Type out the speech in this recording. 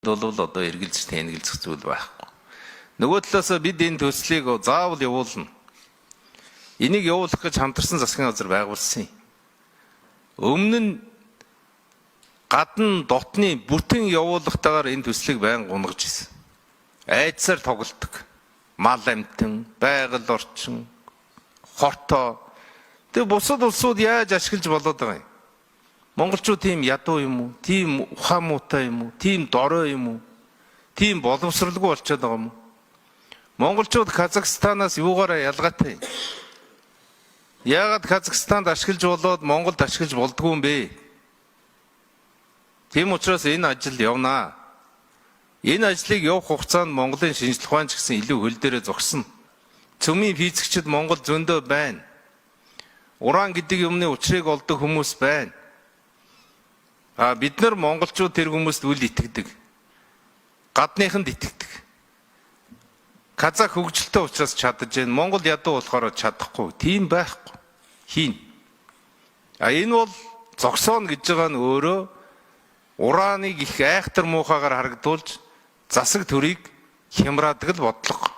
бол одоо эргэлж тэнэгэлзэх зүйл байхгүй. Нөгөө талаас бид энэ төслийг заавал явуулна. Энийг явуулах гэж хамтарсан засгийн газар байгуулсан юм. Өмнө нь гадна дотны бүтэн явуулахтайгаар энэ төслийг байнга унгаж ирсэн. Айдсаар тоглолдог. Мал амтан, байгаль орчин, хортоо. Тэг бусад улсууд яаж ашиглаж болоод байгаа юм? Монголчууд тийм ядуу юм уу? Тийм ухаан муутай юм уу? Тийм дорой юм уу? Тийм боловсралгүй болчиход байгаа юм уу? Монголчууд Казахстанаас юугаараа ялгаатай юм? Яагаад Казахстанд ашиглаж болоод Монголд ашиглаж болдгүй юм бэ? Тийм учраас энэ ажил явнаа. Энэ ажлыг явах хугацаанд Монголын шинжлэх ухаанч гэсэн илүү хөл дээрээ зогсно. Цөмийн физикчид Монгол зөндөө байна. Уран гэдэг юмны учрыг олдог хүмүүс байна. Бид нар монголчууд тэр хүмүүст үл итгэдэг. Гадныханд итгэдэг. Казах хөгжилтэй учраас чадаж байна. Монгол ядуу болохоор чадахгүй. Тийм байхгүй. Хийн. Энэ бол зогсооно гэж байгаа нь өөрөө урааныг их айхтар муухайгаар харагдуулж засаг төрийг хямраадаг л бодлого.